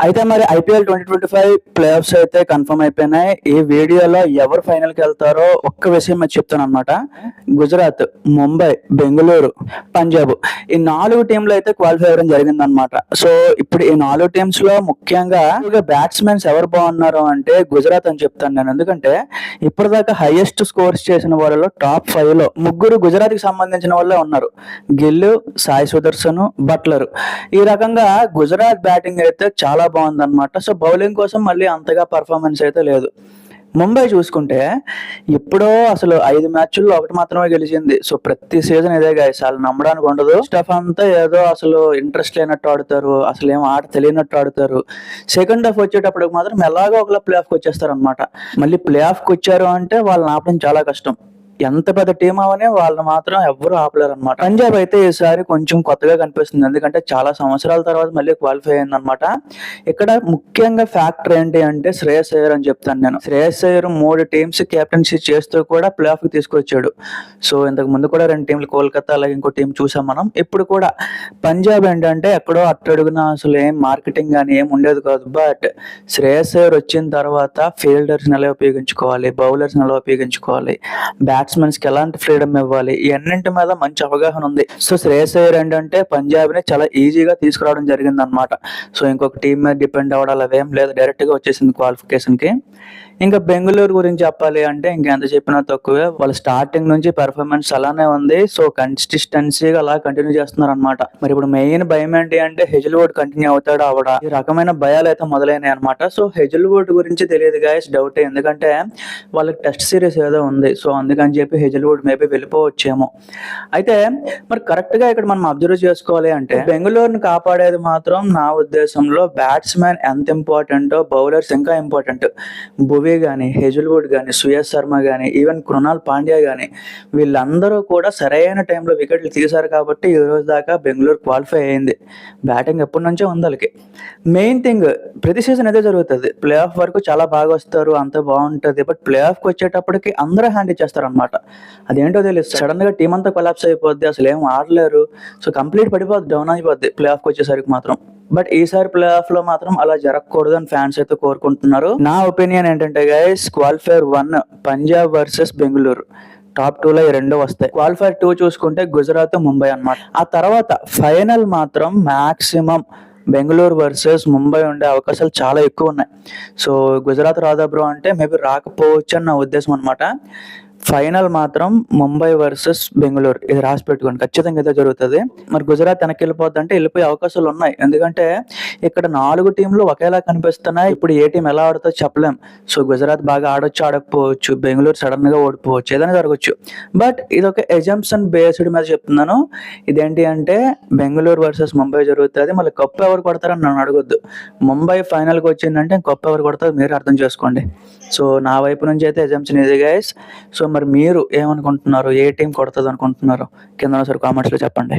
అయితే మరి IPL 2025 play offs అయితే కన్ఫర్మ్ అయిపోయినాయి. ఈ వీడియోలో ఎవరు ఫైనల్కి వెళ్తారో ఒక్క విషయం మీరు చెప్తాను అనమాట. గుజరాత్, ముంబై, బెంగళూరు, పంజాబ్ ఈ 4 టీంలు అయితే క్వాలిఫై అవ్వడం జరిగింది అనమాట. సో ఇప్పుడు ఈ 4 టీమ్స్ లో ముఖ్యంగా బ్యాట్స్మెన్స్ ఎవరు బాగున్నారు అంటే గుజరాత్ అని చెప్తాను నేను. ఎందుకంటే ఇప్పటిదాకా హైయెస్ట్ స్కోర్స్ చేసిన వాళ్ళలో టాప్ 5 లో ముగ్గురు గుజరాత్ కి సంబంధించిన వాళ్ళే ఉన్నారు. గిల్, సాయి సుదర్శన్, బట్లర్. ఈ రకంగా గుజరాత్ బ్యాటింగ్ అయితే చాలా బాగుందన్నమాట. సో బౌలింగ్ కోసం మళ్ళీ అంతగా పర్ఫార్మెన్స్ అయితే లేదు. ముంబై చూసుకుంటే ఎప్పుడో అసలు 5 మ్యాచ్ల్లో 1 మాత్రమే గెలిచింది. సో ప్రతి సీజన్ ఇదే గాయస్, వాళ్ళు నమ్మడానికి ఉండదు. స్టఫ్ అంతా ఏదో అసలు ఇంట్రెస్ట్ లేనట్టు ఆడుతారు, అసలు ఏం ఆట తెలియనట్టు ఆడుతారు. సెకండ్ హాఫ్ వచ్చేటప్పటికి మాత్రం ఎలాగో ఒకలా ప్లే ఆఫ్కి వచ్చేస్తారు అనమాట. మళ్ళీ ప్లే ఆఫ్కి వచ్చారు అంటే వాళ్ళని ఆపడం చాలా కష్టం. ఎంత పెద్ద టీం అవనే వాళ్ళు మాత్రం ఎవ్వరూ ఆపలేరు అనమాట. పంజాబ్ అయితే ఈసారి కొంచెం కొత్తగా కనిపిస్తుంది, ఎందుకంటే చాలా సంవత్సరాల తర్వాత మళ్ళీ క్వాలిఫై అయింది అనమాట. ఇక్కడ ముఖ్యంగా ఫ్యాక్టర్ ఏంటి అంటే శ్రేయస్ అయ్యర్ అని చెప్తాను నేను. శ్రేయస్ అయ్యర్ 3 టీమ్స్ కెప్టెన్సీ చేస్తూ కూడా ప్లే ఆఫ్ కి తీసుకొచ్చాడు. సో ఇంతకు ముందు కూడా 2 టీంలు కోల్కతా అలాగే ఇంకో టీం చూసాం మనం. ఇప్పుడు కూడా పంజాబ్ ఏంటంటే ఎక్కడో అట్టడుగున అసలు ఏం మార్కెటింగ్ కానీ ఏం ఉండేది కాదు. బట్ శ్రేయస్ అయ్యర్ వచ్చిన తర్వాత ఫీల్డర్స్ ఎలా ఉపయోగించుకోవాలి, బౌలర్స్ ఎలా ఉపయోగించుకోవాలి, బ్యాట్స్మెన్స్ కి ఎలాంటి ఫ్రీడమ్ ఇవ్వాలి, ఈ అన్నింటి మీద మంచి అవగాహన ఉంది. సో శ్రేయస్ అయ్యర్ ఏంటంటే పంజాబ్ ని చాలా ఈజీగా తీసుకురావడం జరిగింది అనమాట. సో ఇంకొక టీం మీద డిపెండ్ అవ్వడం అవేం లేదు, డైరెక్ట్ గా వచ్చేసింది క్వాలిఫికేషన్ కి. ఇంకా బెంగళూరు గురించి చెప్పాలి అంటే ఇంకెంత చెప్పినా తక్కువే. వాళ్ళ స్టార్టింగ్ నుంచి పెర్ఫార్మెన్స్ అలానే ఉంది. సో కన్సిస్టెన్సీగా అలా కంటిన్యూ చేస్తున్నారు అనమాట. మరి ఇప్పుడు మెయిన్ భయం ఏంటి అంటే హెజిల్వుడ్ కంటిన్యూ అవుతాడా అవడా, ఈ రకమైన భయాలు అయితే మొదలైనాయి అనమాట. సో హెజిల్వుడ్ గురించి తెలియదు గాయస్, డౌటే. ఎందుకంటే వాళ్ళకి టెస్ట్ సిరీస్ ఏదో ఉంది. సో అందుకని చెప్పి హెజిల్వుడ్ మేబీ వెళ్ళిపోవచ్చేమో. అయితే మరి కరెక్ట్ గా ఇక్కడ మనం అబ్జర్వ్ చేసుకోవాలి అంటే బెంగళూరుని కాపాడేది మాత్రం నా ఉద్దేశంలో బ్యాట్స్మెన్ ఎంత ఇంపార్టెంటో బౌలర్స్ ఇంకా ఇంపార్టెంట్. భువి కానీ, హెజిల్వుడ్ కానీ, సుయజ్ శర్మ కానీ, ఈవెన్ కృణాల్ పాండ్యా కానీ వీళ్ళందరూ కూడా సరైన టైంలో వికెట్లు తీశారు కాబట్టి ఈ రోజు దాకా బెంగళూరు క్వాలిఫై అయింది. బ్యాటింగ్ ఎప్పటి నుంచో ఉంది వాళ్ళకి. మెయిన్ థింగ్ ప్రతి సీజన్ అదే జరుగుతుంది. ప్లే ఆఫ్ వరకు చాలా బాగా వస్తారు, అంత బాగుంటుంది. బట్ ప్లే ఆఫ్కి వచ్చేటప్పటికి అందరూ హ్యాండ్ ఇచ్చేస్తారు అనమాట. అదేంటో తెలియదు, సడన్ గా టీం అంతా కొలాప్స్ అయిపోద్ది, అసలు ఏం ఆడలేరు. సో కంప్లీట్ పడిపోద్ది, డౌన్ అయిపోద్ది ప్లే ఆఫ్కి వచ్చేసరికి మాత్రం. బట్ ఈసారి ప్లే ఆఫ్ లో మాత్రం అలా జరగకూడదు అని ఫ్యాన్స్ అయితే కోరుకుంటున్నారు. నా ఒపీనియన్ ఏంటంటే guys, qualifier 1 Punjab versus Bengaluru, top 2 లో ఈ 2 వస్తాయి. క్వాలిఫైర్ 2 చూసుకుంటే గుజరాత్, ముంబై అన్నమాట. ఆ తర్వాత ఫైనల్ మాత్రం మాక్సిమం బెంగళూరు వర్సెస్ ముంబై ఉండే అవకాశాలు చాలా ఎక్కువ ఉన్నాయి. సో గుజరాత్ రాదా బ్రో అంటే మేబీ రాకపోవచ్చు అని నా ఉద్దేశం అనమాట. ఫైనల్ మాత్రం ముంబై వర్సెస్ బెంగళూరు, ఇది రాసి పెట్టుకోండి, ఖచ్చితంగా ఇదే జరుగుతుంది. మరి గుజరాత్ వెనక్కి వెళ్ళిపోద్ది అంటే వెళ్ళిపోయే అవకాశాలు ఉన్నాయి. ఎందుకంటే ఇక్కడ 4 టీంలు ఒకేలా కనిపిస్తున్నాయి. ఇప్పుడు ఏ టీం ఎలా ఆడుతుందో చెప్పలేం. సో గుజరాత్ బాగా ఆడొచ్చు, ఆడకపోవచ్చు. బెంగళూరు సడన్ గా ఓడిపోవచ్చు, ఏదైనా జరగచ్చు. బట్ ఇది ఒక ఎజంప్షన్ బేస్డ్ మీద చెప్తున్నాను. ఇదేంటి అంటే బెంగళూరు వర్సెస్ ముంబై జరుగుతుంది. మళ్ళీ కప్పు ఎవరు కొడతారని నన్ను అడగొద్దు. ముంబై ఫైనల్కి వచ్చిందంటే కప్పు ఎవరు కొడతారో మీరు అర్థం చేసుకోండి. సో నా వైపు నుంచి అయితే ఎజంప్షన్ ఇది గైస్. సో మరి మీరు ఏమనుకుంటున్నారు, ఏ టీం కొడుతుంది అనుకుంటున్నారు కింద ఒకసారి కామెంట్స్లో చెప్పండి.